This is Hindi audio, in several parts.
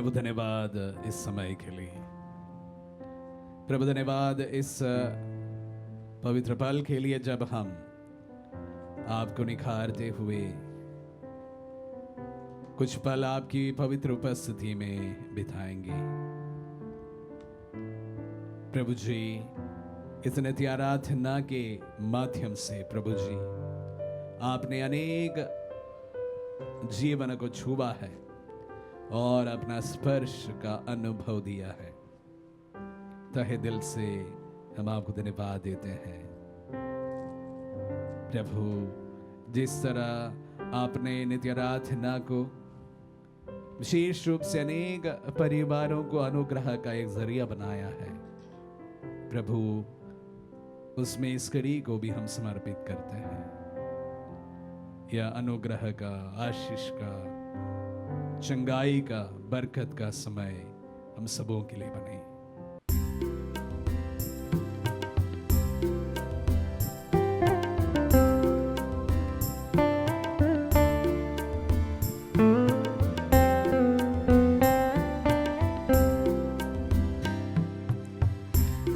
प्रभु धन्यवाद इस समय के लिए। प्रभु धन्यवाद इस पवित्र पल के लिए जब हम आपको निखारते हुए कुछ पल आपकी पवित्र उपस्थिति में बिताएंगे। प्रभु जी, इस नित्य आराधना के माध्यम से प्रभु जी आपने अनेक जीवन को छुआ है और अपना स्पर्श का अनुभव दिया है। तहे दिल से हम आपको धन्यवाद देते हैं। प्रभु, जिस तरह आपने नित्य आराधना को विशेष रूप से अनेक परिवारों को अनुग्रह का एक जरिया बनाया है, प्रभु उसमें इस कड़ी को भी हम समर्पित करते हैं। यह अनुग्रह का, आशीष का, चंगाई का, बरकत का समय हम सबों के लिए बने।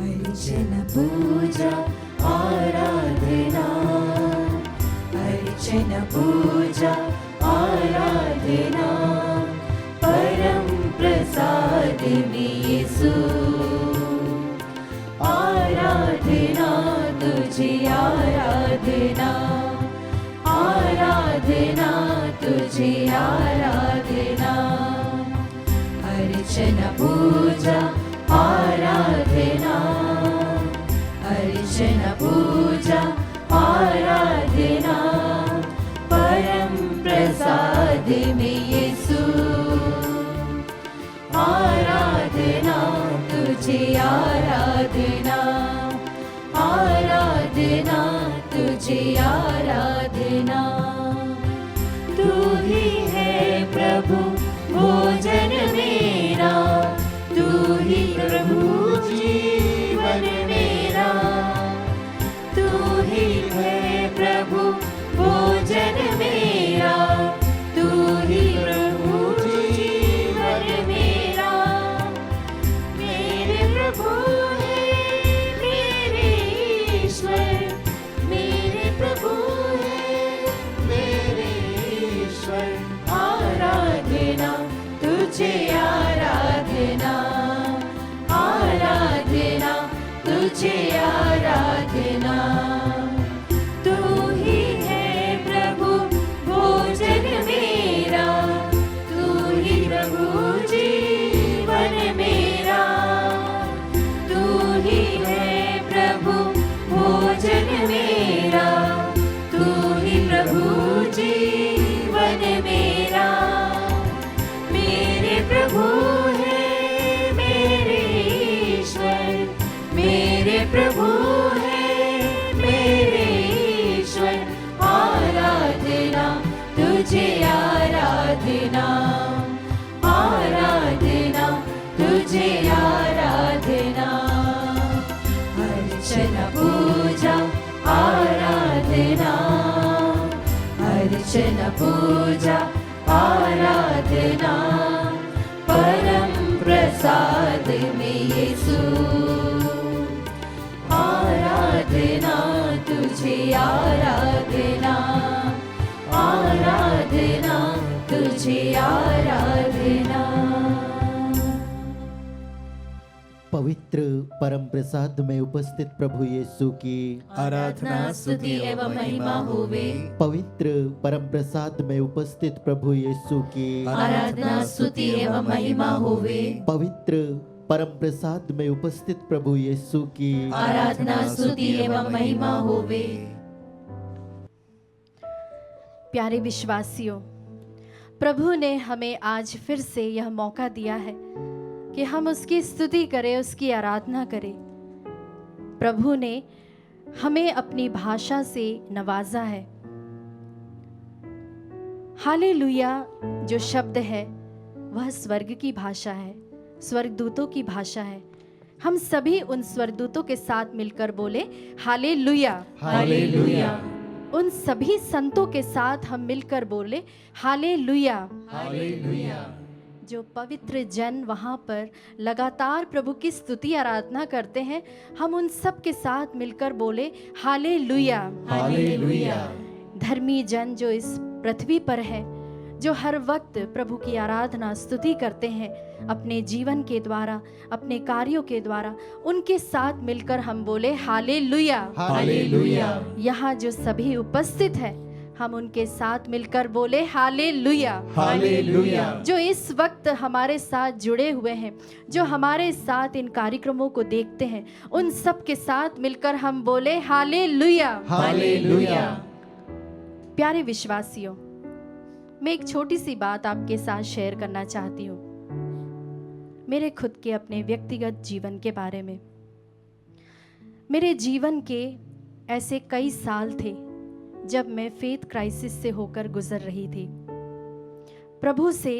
अर्चना पूजा आराधना, अर्चना पूजा आराधना, परम प्रसाद में यीशु। आराधना तुझे आराधना, आराधना तुझे आराधना। अर्चना पूजा आराधना, अर्चना पूजा आराधना, परम प्रसाद में यीशु। आराधना तुझे आराधना, आराधना तुझे आराधना। तू ही है प्रभु भोजन मेरा, तू ही प्रभु जीवन मेरा। तू ही है प्रभु भोजन मेरा, तू ही प्रभु जीवन मेरा। मेरे प्रभु है मेरे ईश्वर, मेरे प्रभु है मेरे ईश्वर। आराधना तुझे आराधना, आराधना तुझे आराधना। तू ही है प्रभु भोजन मेरा, तू ही प्रभु जीवन मेरा। तू ही है प्रभु भोजन मेरा, तू ही प्रभु जीवन मेरा। मेरे प्रभु है मेरे ईश्वर, मेरे प्रभु है मेरे ईश्वर। आराधना तुझे आराधना, आराधना तुझे आराधना। अर्चना पूजा आराधना, अर्चना पूजा आराधना, परम प्रसाद में यीशु। आराधना तुझे आराधना, आराधना तुझे आराधना। पवित्र परम प्रसाद में उपस्थित प्रभु यीशु की आराधना स्तुति एवं महिमा होवे। पवित्र परम प्रसाद में उपस्थित प्रभु यीशु की आराधना स्तुति एवं महिमा होवे। पवित्र परम प्रसाद में उपस्थित प्रभु यीशु की आराधना स्तुति एवं महिमा होवे। प्यारे विश्वासियों, प्रभु ने हमें आज फिर से यह मौका दिया है कि हम उसकी स्तुति करें, उसकी आराधना करें। प्रभु ने हमें अपनी भाषा से नवाजा है। हालेलुया जो शब्द है वह स्वर्ग की भाषा है, स्वर्गदूतों की भाषा है। हम सभी उन स्वर्गदूतों के साथ मिलकर बोले हालेलुया, हालेलुया। उन सभी संतों के साथ हम मिलकर बोले हालेलुया, हालेलुया। जो पवित्र जन वहाँ पर लगातार प्रभु की स्तुति आराधना करते हैं, हम उन सब के साथ मिलकर बोले हालेलुया। हालेलुया। धर्मी जन जो इस पृथ्वी पर है, जो हर वक्त प्रभु की आराधना स्तुति करते हैं अपने जीवन के द्वारा, अपने कार्यों के द्वारा, उनके साथ मिलकर हम बोले हालेलुया। हालेलुया। यहाँ जो सभी उपस्थित है, हम उनके साथ मिलकर बोले हालेलुया। हालेलुया। जो इस वक्त हमारे साथ जुड़े हुए हैं, जो हमारे साथ इन कार्यक्रमों को देखते हैं, उन सब के साथ मिलकर हम बोले हालेलुया। हालेलुया। प्यारे विश्वासियों, मैं एक छोटी सी बात आपके साथ शेयर करना चाहती हूँ, मेरे खुद के अपने व्यक्तिगत जीवन के बारे में। मेरे जीवन के ऐसे कई साल थे जब मैं फेथ क्राइसिस से होकर गुजर रही थी। प्रभु से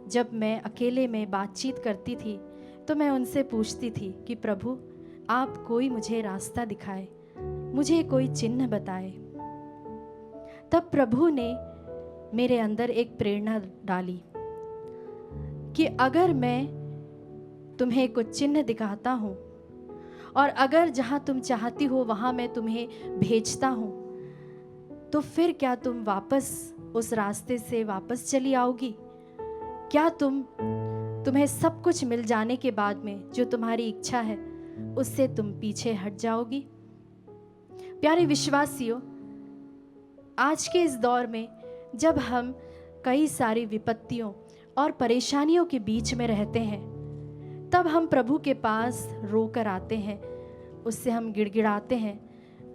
जब मैं अकेले में बातचीत करती थी तो मैं उनसे पूछती थी कि प्रभु, आप कोई मुझे रास्ता दिखाए, मुझे कोई चिन्ह बताए। तब प्रभु ने मेरे अंदर एक प्रेरणा डाली कि अगर मैं तुम्हें कुछ चिन्ह दिखाता हूँ और अगर जहाँ तुम चाहती हो वहाँ मैं तुम्हें भेजता हूँ, तो फिर क्या तुम वापस उस रास्ते से वापस चली आओगी? क्या तुम्हें सब कुछ मिल जाने के बाद में जो तुम्हारी इच्छा है उससे तुम पीछे हट जाओगी? प्यारे विश्वासियों, आज के इस दौर में जब हम कई सारी विपत्तियों और परेशानियों के बीच में रहते हैं, तब हम प्रभु के पास रोकर आते हैं, उससे हम गिड़गिड़ाते हैं,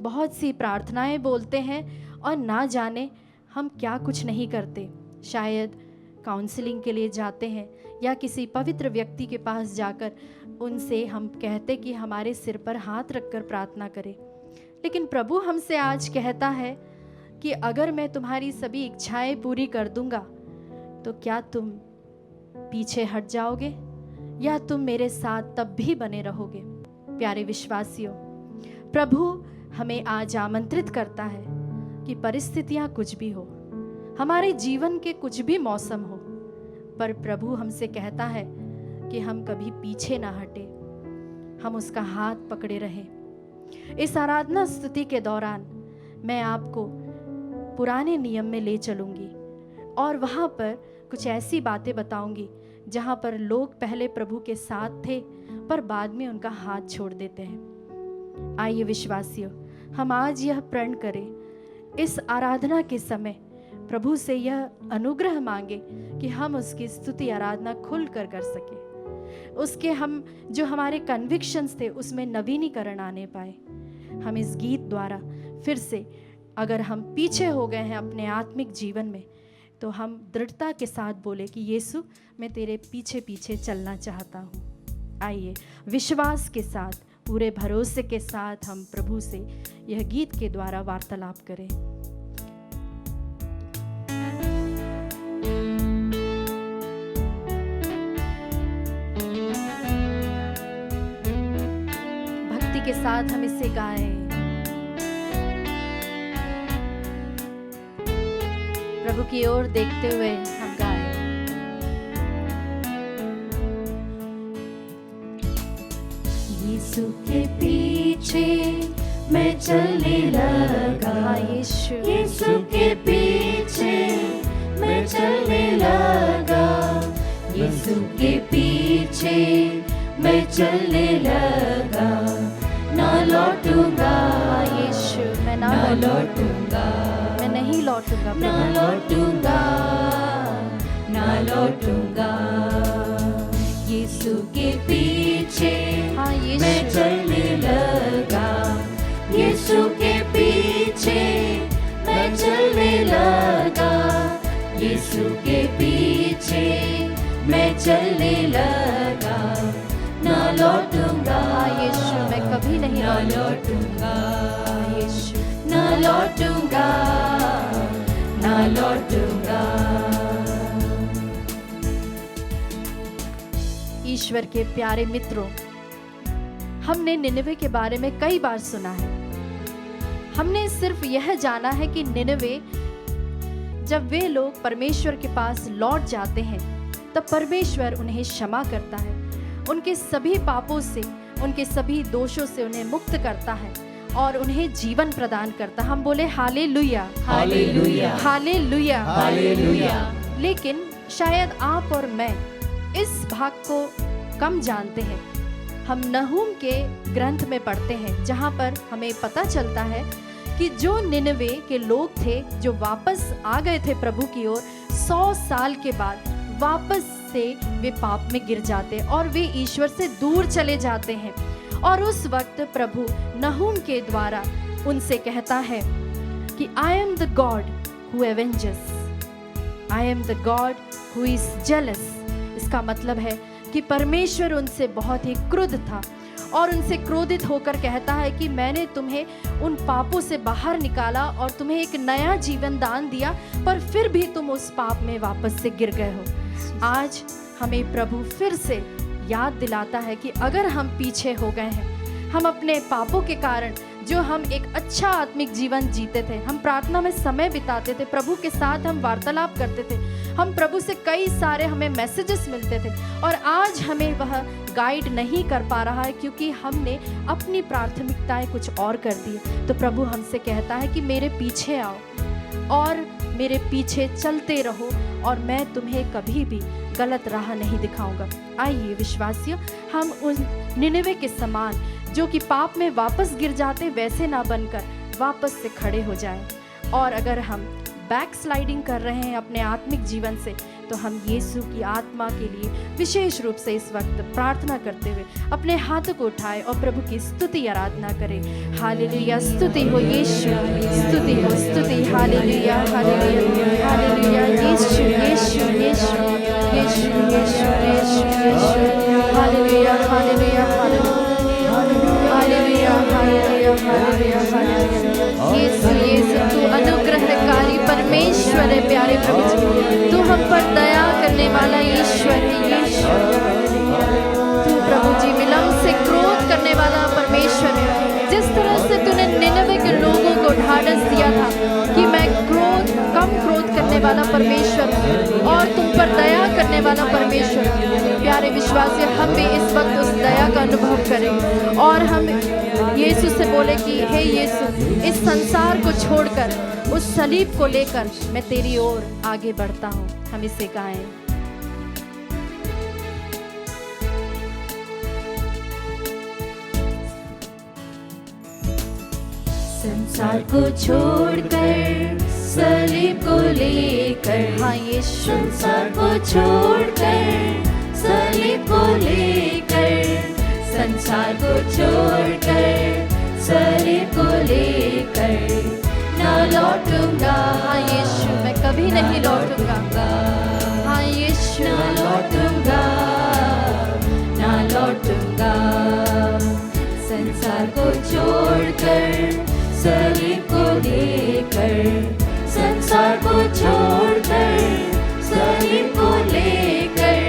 बहुत सी प्रार्थनाएं बोलते हैं और ना जाने हम क्या कुछ नहीं करते। शायद काउंसलिंग के लिए जाते हैं या किसी पवित्र व्यक्ति के पास जाकर उनसे हम कहते कि हमारे सिर पर हाथ रखकर प्रार्थना करें। लेकिन प्रभु हमसे आज कहता है कि अगर मैं तुम्हारी सभी इच्छाएं पूरी कर दूंगा तो क्या तुम पीछे हट जाओगे या तुम मेरे साथ तब भी बने रहोगे? प्यारे विश्वासियों, प्रभु हमें आज आमंत्रित करता है कि परिस्थितियां कुछ भी हो, हमारे जीवन के कुछ भी मौसम हो, पर प्रभु हमसे कहता है कि हम कभी पीछे ना हटे, हम उसका हाथ पकड़े रहें। इस आराधना स्तुति के दौरान मैं आपको पुराने नियम में ले चलूंगी और वहाँ पर कुछ ऐसी बातें बताऊंगी जहाँ पर लोग पहले प्रभु के साथ थे पर बाद में उनका हाथ छोड़ देते हैं। आइए विश्वासियों, हम आज यह प्रण करें, इस आराधना के समय प्रभु से यह अनुग्रह मांगे कि हम उसकी स्तुति आराधना खुल कर सके, उसके हम जो हमारे कन्विक्शंस थे उसमें नवीनीकरण आने पाए। हम इस गीत द्वारा फिर से, अगर हम पीछे हो गए हैं अपने आत्मिक जीवन में, तो हम दृढ़ता के साथ बोले कि यीशु, मैं तेरे पीछे पीछे चलना चाहता हूँ। आइए विश्वास के साथ, पूरे भरोसे के साथ हम प्रभु से यह गीत के द्वारा वार्तालाप करें। भक्ति के साथ हम इसे गाएं। प्रभु की ओर देखते हुए हम गाएं। यीशु के पीछे मैं चलने लगा, यीशु के पीछे मैं चलने लगा, यीशु के पीछे मैं चलने लगा, ना लौटूंगा यीशु, मैं ना लौटूंगा, मैं नहीं लौटूंगा, ना लौटूंगा, ना लौटूंगा, यीशु के पीछे हाँ यीशु, मैं चलने लगा, यीशु के पीछे मैं चलने लगा, यीशु के पीछे मैं चलने लगा, ना लौटूंगा यीशु, मैं कभी नहीं ना लौटूंगा, यीशु, ना लौटूंगा, ना लौटूंगा। ईश्वर के प्यारे मित्रों, हमने निनवे के बारे में कई बार सुना है। हमने सिर्फ यह जाना है कि निनवे, जब वे लोग परमेश्वर के पास लौट जाते हैं तब परमेश्वर उन्हें क्षमा करता है, उनके सभी पापों से, उनके सभी दोषों से उन्हें मुक्त करता है और उन्हें जीवन प्रदान करता। हम बोले हालेलुया, हालेलुया, हालेलुया, हालेलुया। लेकिन शायद आप और मैं इस भाग को कम जानते हैं। हम नहूम के ग्रंथ में पढ़ते हैं, जहाँ पर हमें पता चलता है कि जो निनवे के लोग थे, जो वापस आ गए थे प्रभु की ओर, 100 साल के बाद वापस से वे पाप में गिर जाते और वे ईश्वर से दूर चले जाते हैं। और उस वक्त प्रभु नहूम के द्वारा उनसे कहता है कि I am the God who avenges, I am the God who is jealous. इसका मतलब है कि परमेश्वर उनसे बहुत ही क्रुद्ध था और उनसे क्रोधित होकर कहता है कि मैंने तुम्हें उन पापों से बाहर निकाला और तुम्हें एक नया जीवन दान दिया, पर फिर भी तुम उस पाप में वापस से गिर गए हो। आज हमें प्रभु फिर से याद दिलाता है कि अगर हम पीछे हो गए हैं, हम अपने पापों के कारण, जो हम एक अच्छा आत्मिक जीवन जीते थे, हम प्रार्थना में समय बिताते थे, प्रभु के साथ हम वार्तालाप करते थे, हम प्रभु से कई सारे हमें मैसेजेस मिलते थे, और आज हमें वह गाइड नहीं कर पा रहा है क्योंकि हमने अपनी प्राथमिकताएं कुछ और कर दी। तो प्रभु हमसे कहता है कि मेरे पीछे आओ और मेरे पीछे चलते रहो और मैं तुम्हें कभी भी गलत राह नहीं दिखाऊंगा। आइए विश्वासियों, हम उन निनवे के समान जो कि पाप में वापस गिर जाते, वैसे ना बनकर वापस से खड़े हो जाएं। और अगर हम बैक स्लाइडिंग कर रहे हैं अपने आत्मिक जीवन से, तो हम यीशु की आत्मा के लिए विशेष रूप से इस वक्त प्रार्थना करते हुए अपने हाथों को उठाएं और प्रभु की स्तुति आराधना करें। हालेलुया, स्तुति हो यीशु, स्तुति हो, स्तुति। Hallelujah, hallelujah, hallelujah, Yeshu, Yeshu, Yeshu, Yeshu, Yeshu, Yeshu, Yeshu. Hallelujah, hallelujah, hallelujah, hallelujah, hallelujah, hallelujah, hallelujah. Yeshu, Yeshu, तू अनुग्रहकारी परमेश्वर है। प्यारे प्रभु जी, तू हम पर दया करने वाला ईश्वर है। यीशु, तू प्रभु जी विलंब से क्रोध करने वाला परमेश्वर है। जिस तरह से तूने निनवे के लोगों को ढाढ़स दिया था कि मैं कम क्रोध करने वाला परमेश्वर हूँ और तुम पर दया करने वाला परमेश्वर हूँ। प्यारे विश्वासी, हम भी इस वक्त उस दया का अनुभव करें और हम यीशु से बोले कि हे यीशु, इस संसार को छोड़कर उस सलीब को लेकर मैं तेरी ओर आगे बढ़ता हूँ। हम इसे गाएं। संसार को छोड़कर सलीब को लेकर, हाँ यीशु, संसार को छोड़कर सलीब को लेकर, संसार को छोड़कर सलीब को लेकर ना लौटूंगा। हाँ यीशु, मैं कभी नहीं लौटूंगा। हाँ यीशु, ना लौटूंगा, ना लौटूंगा। संसार को छोड़कर सलीब को लेकर, संसार को छोड़कर सलीब को लेकर,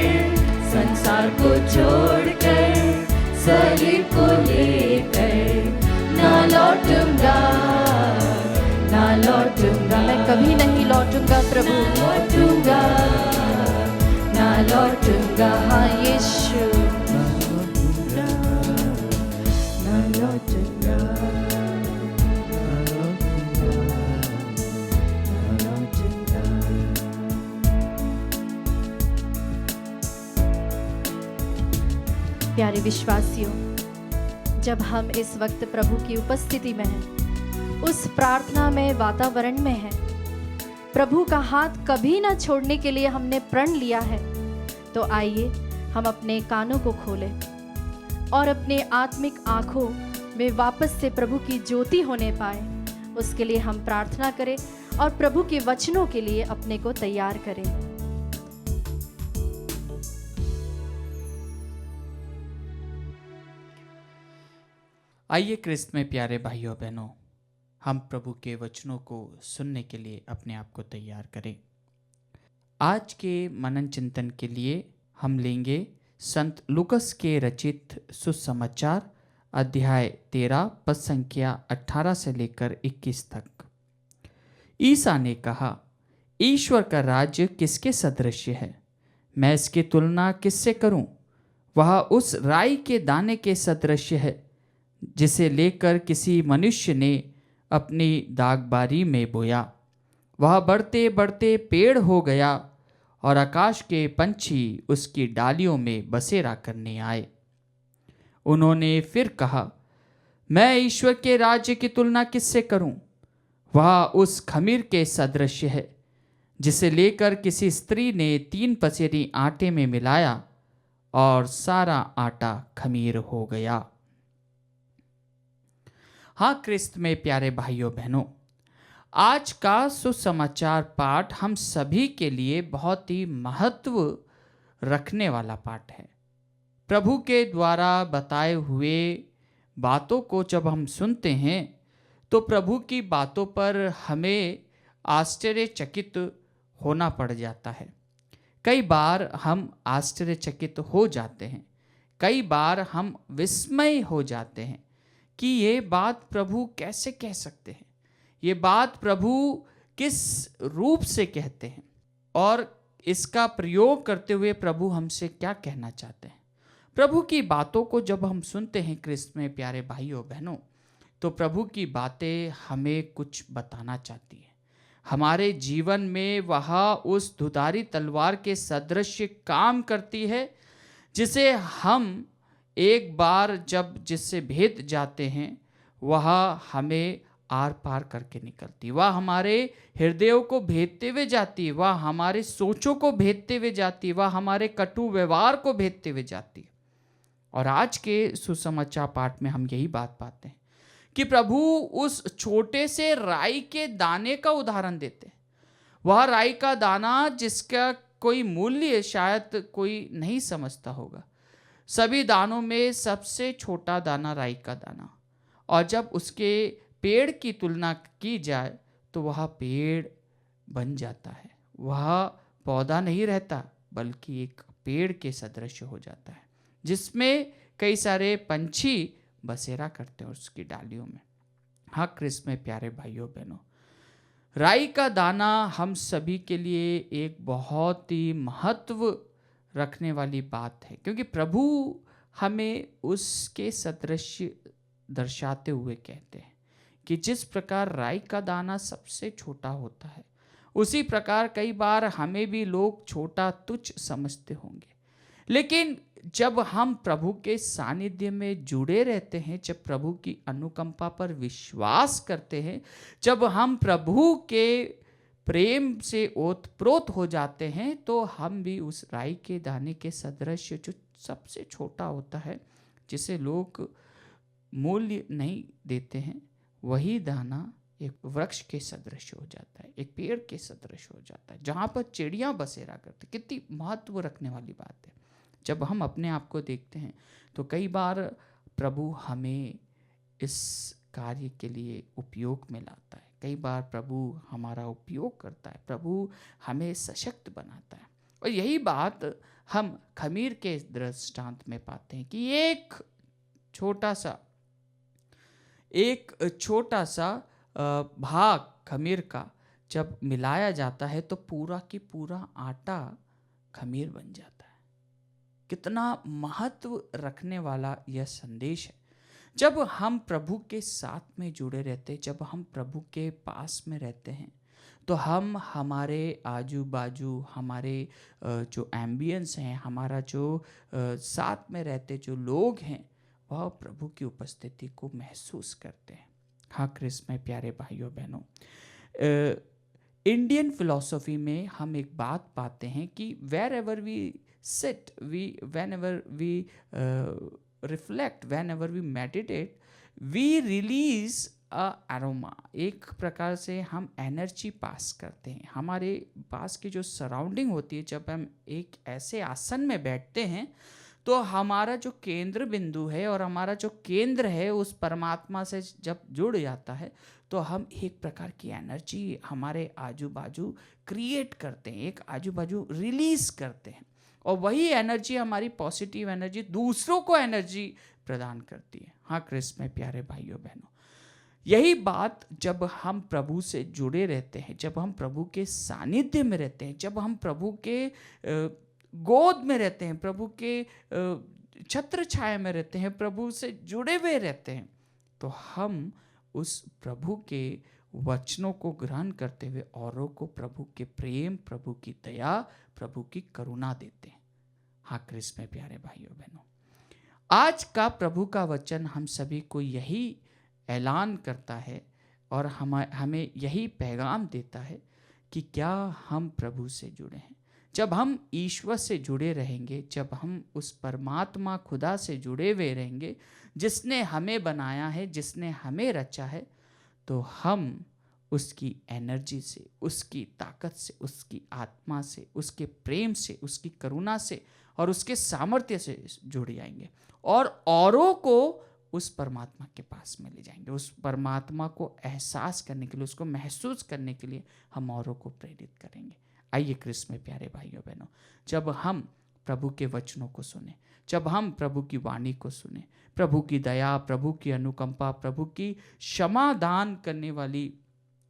संसार को छोड़कर सलीब को लेकर ना लौटूंगा, ना लौटूंगा। मैं कभी नहीं लौटूंगा प्रभु, लौटूंगा, ना लौटूंगा। हाँ यीशु, ना लौटूंगा, ना लौटूंगा। प्यारे विश्वासियों, जब हम इस वक्त प्रभु की उपस्थिति में हैं, उस प्रार्थना में वातावरण में हैं, प्रभु का हाथ कभी ना छोड़ने के लिए हमने प्रण लिया है, तो आइए हम अपने कानों को खोलें और अपने आत्मिक आंखों में वापस से प्रभु की ज्योति होने पाए। उसके लिए हम प्रार्थना करें और प्रभु के वचनों के लिए अपने को तैयार करें। आइए क्रिस्त में प्यारे भाइयों बहनों, हम प्रभु के वचनों को सुनने के लिए अपने आप को तैयार करें। आज के मनन चिंतन के लिए हम लेंगे संत लूकस के रचित सुसमाचार अध्याय 13 पद संख्या 18 से लेकर 21 तक। ईसा ने कहा, ईश्वर का राज्य किसके सदृश है? मैं इसकी तुलना किससे करूं? वह उस राई के दाने के सदृश है जिसे लेकर किसी मनुष्य ने अपनी दागबारी में बोया। वह बढ़ते बढ़ते पेड़ हो गया और आकाश के पंछी उसकी डालियों में बसेरा करने आए। उन्होंने फिर कहा, मैं ईश्वर के राज्य की तुलना किससे करूं? वह उस खमीर के सदृश है जिसे लेकर किसी स्त्री ने 3 पसेरी आटे में मिलाया और सारा आटा खमीर हो गया। हाँ, क्रिस्त में प्यारे भाइयों बहनों, आज का सुसमाचार पाठ हम सभी के लिए बहुत ही महत्व रखने वाला पाठ है। प्रभु के द्वारा बताए हुए बातों को जब हम सुनते हैं तो प्रभु की बातों पर हमें आश्चर्यचकित होना पड़ जाता है। कई बार हम आश्चर्यचकित हो जाते हैं, कई बार हम विस्मय हो जाते हैं कि ये बात प्रभु कैसे कह सकते हैं, ये बात प्रभु किस रूप से कहते हैं और इसका प्रयोग करते हुए प्रभु हमसे क्या कहना चाहते हैं। प्रभु की बातों को जब हम सुनते हैं क्रिस्त में प्यारे भाइयों बहनों, तो प्रभु की बातें हमें कुछ बताना चाहती है। हमारे जीवन में वह उस दुधारी तलवार के सदृश काम करती है जिसे हम एक बार जब जिससे भेद जाते हैं वह हमें आर पार करके निकलती, वह हमारे हृदयों को भेदते हुए जाती, वह हमारे सोचों को भेदते हुए जाती, वह हमारे कटु व्यवहार को भेदते हुए जाती। और आज के सुसमाचार पाठ में हम यही बात पाते हैं कि प्रभु उस छोटे से राई के दाने का उदाहरण देते हैं। वह राई का दाना जिसका कोई मूल्य शायद कोई नहीं समझता होगा। सभी दानों में सबसे छोटा दाना राई का दाना, और जब उसके पेड़ की तुलना की जाए तो वह पेड़ बन जाता है। वह पौधा नहीं रहता बल्कि एक पेड़ के सदृश हो जाता है जिसमें कई सारे पंछी बसेरा करते हैं उसकी डालियों में। हाँ, क्रिस्त में प्यारे भाइयों बहनों, राई का दाना हम सभी के लिए एक बहुत ही महत्व रखने वाली बात है, क्योंकि प्रभु हमें उसके सदृश दर्शाते हुए कहते हैं कि जिस प्रकार राई का दाना सबसे छोटा होता है, उसी प्रकार कई बार हमें भी लोग छोटा तुच्छ समझते होंगे। लेकिन जब हम प्रभु के सानिध्य में जुड़े रहते हैं, जब प्रभु की अनुकंपा पर विश्वास करते हैं, जब हम प्रभु के प्रेम से ओतप्रोत हो जाते हैं, तो हम भी उस राई के दाने के सदृश जो सबसे छोटा होता है, जिसे लोग मूल्य नहीं देते हैं, वही दाना एक वृक्ष के सदृश हो जाता है, एक पेड़ के सदृश हो जाता है, जहाँ पर चिड़ियाँ बसेरा करती। कितनी महत्व रखने वाली बात है। जब हम अपने आप को देखते हैं तो कई बार प्रभु हमें इस कार्य के लिए उपयोग में लाता है, कई बार प्रभु हमारा उपयोग करता है, प्रभु हमें सशक्त बनाता है। और यही बात हम खमीर के दृष्टांत में पाते हैं कि एक छोटा सा भाग खमीर का जब मिलाया जाता है तो पूरा की पूरा आटा खमीर बन जाता है। कितना महत्व रखने वाला यह संदेश है। जब हम प्रभु के साथ में जुड़े रहते हैं, जब हम प्रभु के पास में रहते हैं, तो हम हमारे आजू बाजू हमारे जो एम्बियंस हैं, हमारा जो साथ में रहते जो लोग हैं, वह प्रभु की उपस्थिति को महसूस करते हैं। हाँ, क्रिस्त में प्यारे भाइयों बहनों, इंडियन फिलॉसफी में हम एक बात पाते हैं कि wherever we sit, whenever we reflect, whenever we meditate, we release a aroma। एक प्रकार से हम एनर्जी पास करते हैं। हमारे पास की जो सराउंडिंग होती है, जब हम एक ऐसे आसन में बैठते हैं तो हमारा जो केंद्र बिंदु है और हमारा जो केंद्र है उस परमात्मा से जब जुड़ जाता है, तो हम एक प्रकार की एनर्जी हमारे आजू बाजू क्रिएट करते हैं, एक आजू बाजू रिलीज करते हैं, और वही एनर्जी हमारी पॉजिटिव एनर्जी दूसरों को एनर्जी प्रदान करती है। हाँ, क्रिस्त में प्यारे भाइयों बहनों, यही बात जब हम प्रभु से जुड़े रहते हैं, जब हम प्रभु के सानिध्य में रहते हैं, जब हम प्रभु के गोद में रहते हैं, प्रभु के छत्र छाया में रहते हैं, प्रभु से जुड़े हुए रहते हैं, तो हम उस प्रभु के वचनों को ग्रहण करते हुए औरों को प्रभु के प्रेम, प्रभु की दया, प्रभु की करुणा देते हैं। हाँ क्रिस्त में प्यारे भाइयों बहनों, आज का प्रभु का वचन हम सभी को यही ऐलान करता है और हमें यही पैगाम देता है कि क्या हम प्रभु से जुड़े हैं। जब हम ईश्वर से जुड़े रहेंगे, जब हम उस परमात्मा खुदा से जुड़े हुए रहेंगे जिसने हमें बनाया है, जिसने हमें रचा है, तो हम उसकी एनर्जी से, उसकी ताकत से, उसकी आत्मा से, उसके प्रेम से, उसकी करुणा से और उसके सामर्थ्य से जुड़ जाएंगे और औरों को उस परमात्मा के पास में ले जाएंगे। उस परमात्मा को एहसास करने के लिए, उसको महसूस करने के लिए हम औरों को प्रेरित करेंगे। आइए क्रिस्त में प्यारे भाइयों बहनों, जब हम प्रभु के वचनों को सुने, जब हम प्रभु की वाणी को सुने, प्रभु की दया, प्रभु की अनुकंपा, प्रभु की क्षमा दान करने वाली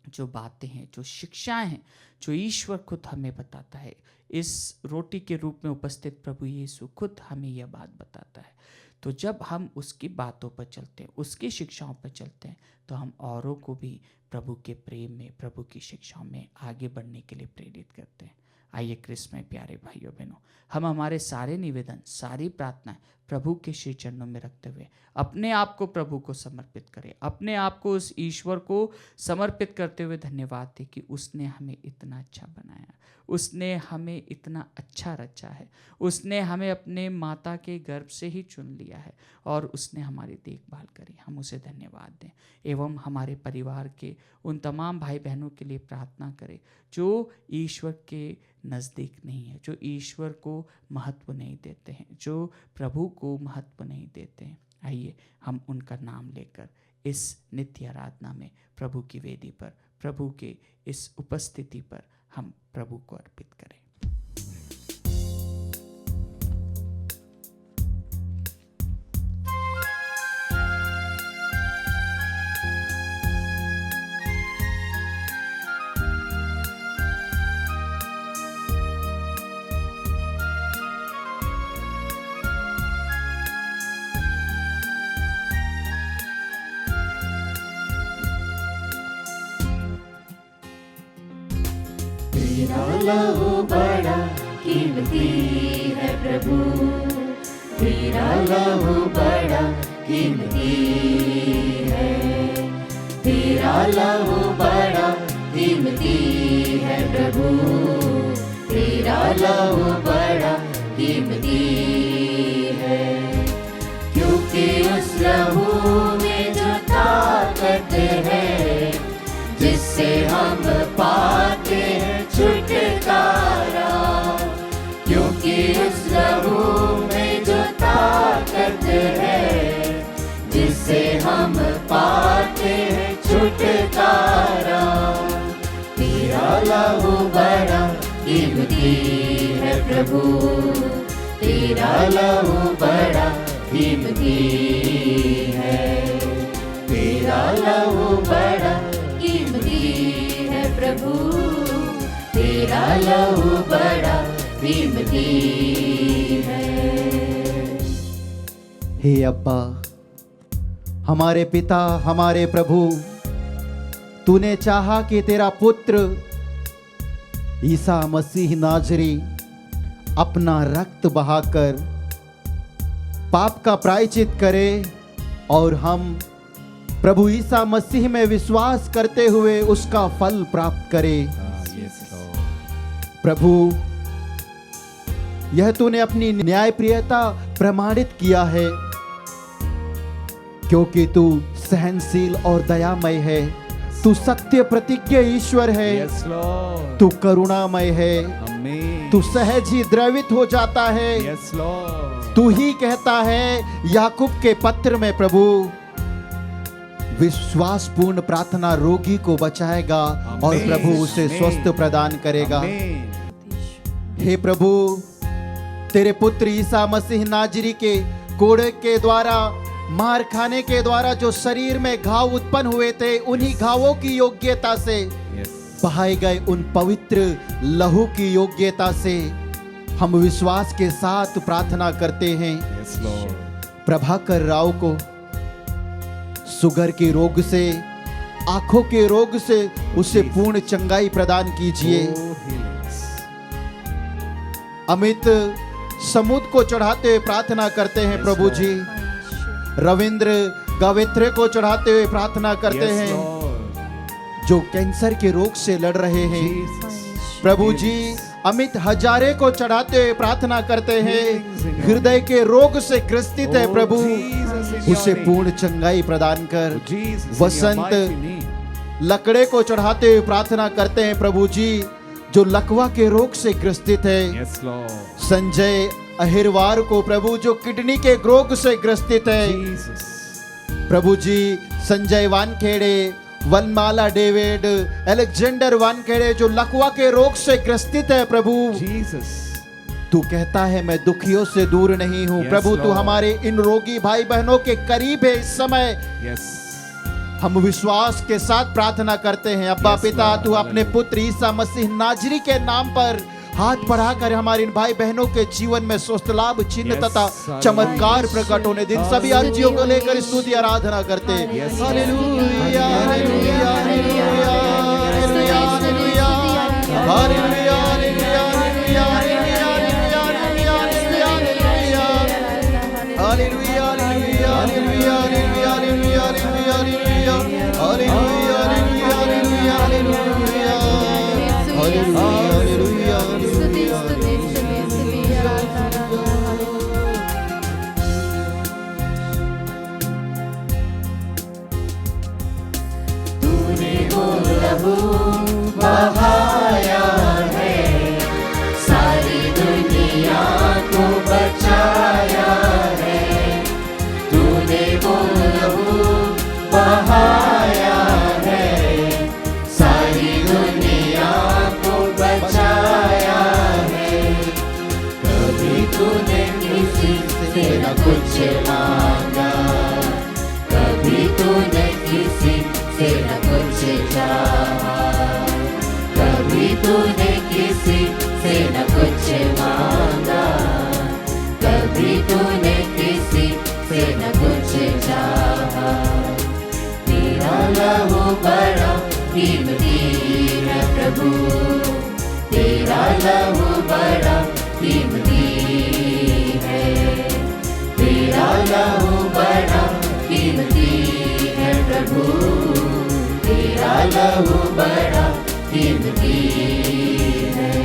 जो बातें हैं, जो शिक्षाएं हैं, जो ईश्वर खुद हमें बताता है, इस रोटी के रूप में उपस्थित प्रभु यीशु खुद हमें यह बात बताता है, तो जब हम उसकी बातों पर चलते हैं, उसकी शिक्षाओं पर चलते हैं, तो हम औरों को भी प्रभु के प्रेम में, प्रभु की शिक्षाओं में आगे बढ़ने के लिए प्रेरित करते हैं। आइए क्रिस्त में प्यारे भाइयों बहनों, हम हमारे सारे निवेदन, सारी प्रार्थनाएं प्रभु के श्री चरणों में रखते हुए अपने आप को प्रभु को समर्पित करें, अपने आप को उस ईश्वर को समर्पित करते हुए धन्यवाद दें कि उसने हमें इतना अच्छा बनाया, उसने हमें इतना अच्छा रचा है, उसने हमें अपने माता के गर्भ से ही चुन लिया है और उसने हमारी देखभाल करी। हम उसे धन्यवाद दें एवं हमारे परिवार के उन तमाम भाई बहनों के लिए प्रार्थना करें जो ईश्वर के नज़दीक नहीं है, जो ईश्वर को महत्व नहीं देते हैं, जो प्रभु को महत्व नहीं देते हैं। आइए हम उनका नाम लेकर इस नित्य आराधना में प्रभु की वेदी पर, प्रभु के इस उपस्थिति पर हम प्रभु को अर्पित करें। तेरा लहू बड़ा कीमती है प्रभु, तेरा लहू बड़ा कीमती है, तेरा लहू बड़ा कीमती है प्रभु, तेरा लहू बड़ा कीमती है। क्योंकि उस लहू में जो ताकत है जिससे हम पाते हैं छुटकारा, क्योंकि उस लहू में जो ताकत है जिससे हम पाते हैं छुटकारा। तेरा लहू बड़ा कीमती है प्रभु, तेरा लहू बड़ा कीमती है, तेरा लहू बड़ा कीमती है प्रभु, तेरा लहू बड़ा कीमती है। हे अब्बा, हमारे पिता, हमारे प्रभु, तूने चाहा कि तेरा पुत्र ईसा मसीह नाजरी अपना रक्त बहाकर पाप का प्रायश्चित करे और हम प्रभु ईसा मसीह में विश्वास करते हुए उसका फल प्राप्त करें। प्रभु, यह तूने अपनी न्यायप्रियता प्रमाणित किया है, क्योंकि तू सहनशील और दयामय है, तू सत्य प्रतिज्ञ ईश्वर है, तू करुणामय है, तू सहज ही द्रवित हो जाता है। तू ही कहता है याकूब के पत्र में, प्रभु विश्वासपूर्ण प्रार्थना रोगी को बचाएगा और प्रभु उसे स्वस्थ प्रदान करेगा। हे प्रभु, तेरे पुत्र ईसा मसीह नाजरी के कोड़े के द्वारा, मार खाने के द्वारा जो शरीर में घाव उत्पन्न हुए थे, उन्हीं घावों की योग्यता से बहाए गए उन पवित्र लहू की योग्यता से हम विश्वास के साथ प्रार्थना करते हैं। Yes, Lord. प्रभाकर राव को शुगर के रोग से, आंखों के रोग से उसे पूर्ण चंगाई प्रदान कीजिए। Oh, healings. अमित समुद को चढ़ाते हुए प्रार्थना करते हैं प्रभु जी। रविंद्र गावेत्रे को चढ़ाते हुए प्रार्थना करते Yes, हैं Lord. जो कैंसर के रोग से लड़ रहे हैं। Jesus. प्रभु जी अमित हजारे को चढ़ाते हुए प्रार्थना करते हैं, हृदय के रोग से ग्रसित है Oh, Prabhu, Jesus, in your उसे name. पूर्ण चंगाई प्रदान कर। Oh, Jesus, in your Vasant mighty name. लकड़े को चढ़ाते हुए प्रार्थना करते हैं प्रभु जी, जो लकवा के रोग से ग्रसित है। Yes, Lord. संजय अहिरवार को प्रभु, जो किडनी के रोग से ग्रसित है। Jesus. प्रभु जी संजय वानखेड़े, वनमाला डेविड, अलेक्जेंडर वानखेड़े जो लकवा के रोग से ग्रसित है प्रभु। Jesus. तू कहता है मैं दुखियों से दूर नहीं हूँ। Yes, प्रभु तू Lord. हमारे इन रोगी भाई बहनों के करीब है इस समय। Yes. हम विश्वास के साथ प्रार्थना करते हैं अब्बा Yes, पिता, Lord. तू अपने पुत्र ईसा मसीह नाजरी के नाम पर हाथ बढ़ाकर हमारे इन भाई बहनों के जीवन में स्वस्थ लाभ चिन्ह Yes, तथा Hallelujah. चमत्कार प्रकट होने दिन सभी अर्जियों को लेकर स्तुति आराधना करते हैं। Yes, hallelujah hallelujah hallelujah hallelujah hallelujah hallelujah hallelujah hallelujah hallelujah तूने वो लहू बहाया है, सारी दुनिया को बचाया है। तूने वो लहू बहाया है, सारी दुनिया को बचाया है। कभी तूने किसी से न कुछ मांगा, कभी तूने किसी से न कुछ चाहा, कभी तूने किसी से न कुछ मांगा, कभी तूने किसी से न कुछ चाहा। तेरा लहू बड़ा कीमती है प्रभु, तेरा लहू बड़ा कीमती है, तेरा लहू बड़ा कीमती है प्रभु, तेरा लहू बड़ा कीमती है।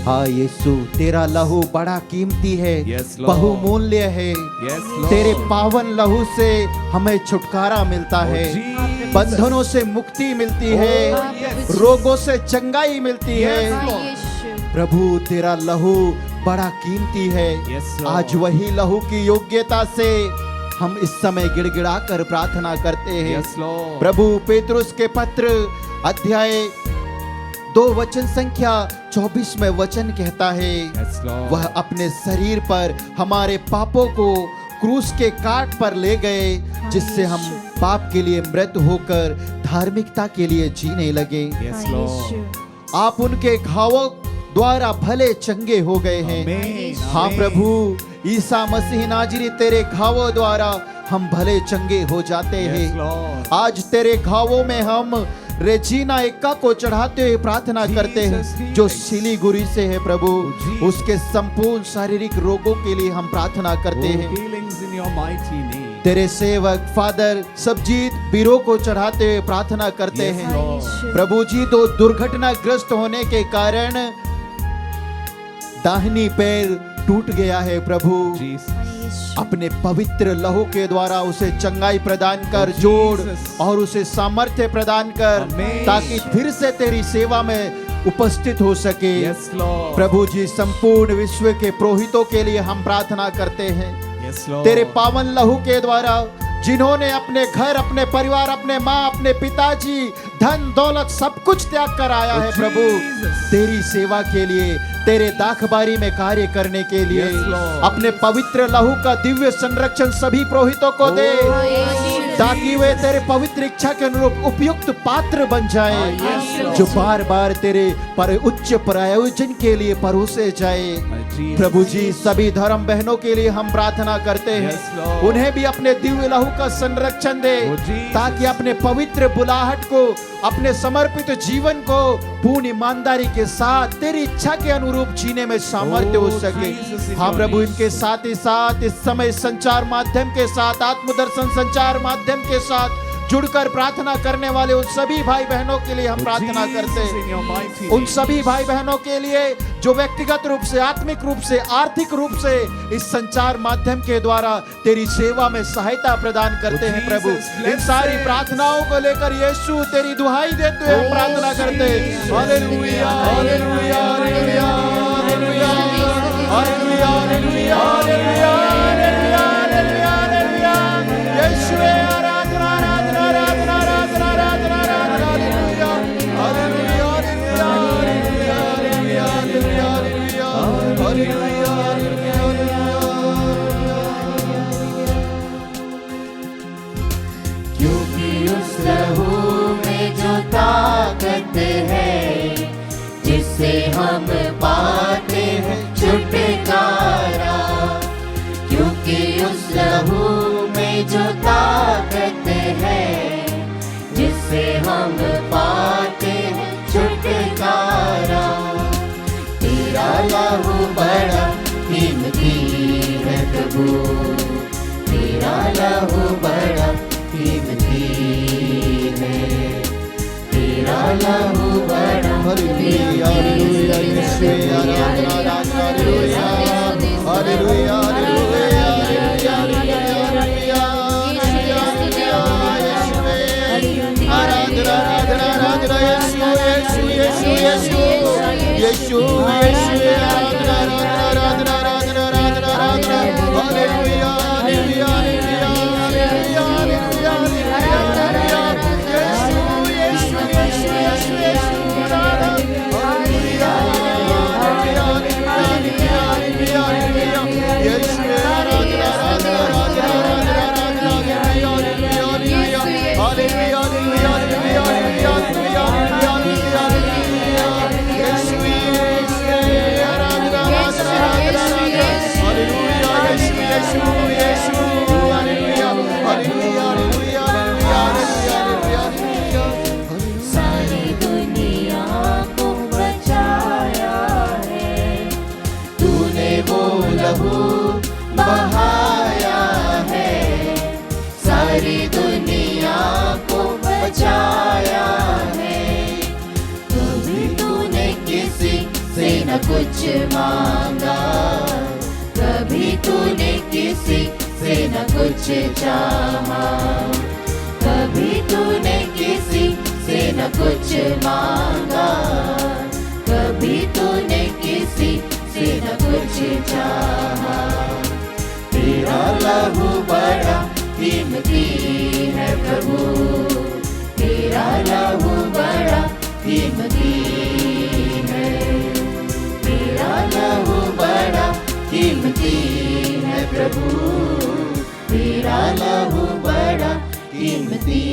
हाँ यीशु तेरा लहू बड़ा कीमती है, Yes, Lord. बहुमूल्य है। Yes, Lord. तेरे पावन लहू से हमें छुटकारा मिलता Oh, है, Jesus. बंधनों से मुक्ति मिलती है, yes. रोगों से चंगाई मिलती Yes, है। Lord. प्रभु तेरा लहू बड़ा कीमती है। Yes, Lord. आज वही लहू की योग्यता से हम इस समय गिड़गिड़ा कर प्रार्थना करते हैं। Yes, Lord. प्रभु पेतरुस के पत्र अध्याय 2 वचन संख्या 24 में वचन कहता है, Yes, Lord. वह अपने शरीर पर हमारे पापों को क्रूस के काट पर ले गए, जिससे हम पाप के लिए मृत होकर धार्मिकता के लिए जीने लगे। Yes, Lord. आप उनके घावों द्वारा भले चंगे हो गए हैं। Amen. हाँ Amen. प्रभु ईसा मसीह नाजरी तेरे घावों द्वारा हम भले चंगे हो जाते Yes, हैं। Lord. आज तेरे घावों में हम रेजीना एक्का को चढ़ाते हुए प्रार्थना करते हैं, Jesus, जो healings. सिलीगुड़ी से है प्रभु। Jesus. उसके संपूर्ण शारीरिक रोगों के लिए हम प्रार्थना करते Oh, हैं। healings in your mighty name. तेरे सेवक फादर सबजीत बीरो को चढ़ाते हुए प्रार्थना करते Yes, हैं। Lord. प्रभु जी तो दुर्घटनाग्रस्त होने के कारण दाहिनी पैर टूट गया है प्रभु। Jesus. अपने पवित्र लहू के द्वारा उसे चंगाई प्रदान कर, Oh, जोड़ Jesus. और उसे सामर्थ्य प्रदान कर, Amen. ताकि फिर से तेरी सेवा में उपस्थित हो सके। Yes, Lord. प्रभु जी संपूर्ण विश्व के पुरोहितों के लिए हम प्रार्थना करते हैं। Yes, Lord. तेरे पावन लहू के द्वारा जिन्होंने अपने घर, अपने परिवार, अपने माँ, अपने पिताजी, धन दौलत सब कुछ त्याग कर आया Oh, है प्रभु, Jesus. तेरी सेवा के लिए तेरे दाखबारी में कार्य करने के लिए Yes, Lord. अपने पवित्र लहू का दिव्य संरक्षण सभी पुरोहितों को दे, ताकि वे तेरे पवित्र इच्छा के अनुरूप उपयुक्त पात्र बन जाए, जो बार बार तेरे पर उच्च प्रयोजन के लिए परोसे जाए। प्रभु जी, सभी धर्म बहनों के लिए हम प्रार्थना करते हैं, Yes, Lord. उन्हें भी अपने दिव्य लहू का संरक्षण दे, Oh, Jesus. ताकि अपने पवित्र बुलाहट को, अपने समर्पित जीवन को पूर्ण ईमानदारी के साथ तेरी इच्छा के अनुरूप जीने में सामर्थ्य हो Oh, सके। Jesus, in हाँ your प्रभु, name. इनके साथ ही साथ इस समय संचार माध्यम के साथ, आत्मदर्शन संचार माध्यम के साथ जुड़कर प्रार्थना करने वाले उन सभी भाई बहनों के लिए हम प्रार्थना करते Jesus, in your हैं। mighty उन name. सभी भाई बहनों के लिए जो व्यक्तिगत रूप से, आत्मिक रूप से, आर्थिक रूप से इस संचार माध्यम के द्वारा तेरी सेवा में सहायता प्रदान करते हैं। प्रभु, इन सारी प्रार्थनाओं को लेकर यीशु तेरी दुहाई देते हुए हम प्रार्थना करते हैं। Hallelujah, hallelujah, hallelujah, hallelujah, hallelujah, hallelujah, hallelujah, hallelujah, hallelujah, hallelujah. Yeshu आराधना, आराधना, आराधना, आराधना, आराधना, आराधना, hallelujah, hallelujah, hallelujah, hallelujah, hallelujah, hallelujah, hallelujah, क्योंकि उस लहू में जो ताकत है, जिससे हम पाते हैं छुटकारा, क्योंकि उस लहू में जो ताकत है, जिससे हम पाते हैं छुटकारा। तेरा लहू बड़ा कीमती है प्रभु, तेरा लहू बड़ा कीमती है, तेरा लहू बड़ा हालेलुया, हालेलुया, यीशु आराधना, आराधना, hallelujah, hallelujah, hallelujah, hallelujah, hallelujah, hallelujah, आराधना, आराधना, आराधना, यीशु, यीशु, यीशु, यीशु, यीशु, यीशु, आराधना, आराधना, आराधना, आराधना, आराधना, आराधना, hallelujah, hallelujah, hallelujah, hallelujah, hallelujah, hallelujah, Yeshu, Yeshu, Yeshu, Yeshu, Yeshu, आराधना, hallelujah, hallelujah, hallelujah, hallelujah, hallelujah, Yeshu, आराधना, आराधना, आराधना, आराधना, आराधना, hallelujah, hallelujah, hallelujah, hallelujah, hallelujah, hallelujah, hallelujah, hallelujah, hallelujah, Yeshu, Yeshu, आराधना, आराधना, आराधना, hallelujah, Yeshu, Yeshu, Yeshu, hallelujah, hallelujah, hallelujah, hallelujah, hallelujah, सारी दुनिया को बचाया है, तूने वो लहू बहाया है, सारी दुनिया को बचाया है। कभी तूने किसी से न कुछ मांगा, कभी तूने किसी से न कुछ चाहा, कभी तूने किसी से न कुछ मांगा, कभी तूने किसी से न कुछ चाहा। तेरा लहू बड़ा कीमती है प्रभु, तेरा लहू बड़ा कीमती है, तेरा लहू बड़ा कीमती है प्रभु, तेरा लहू बड़ा कीमती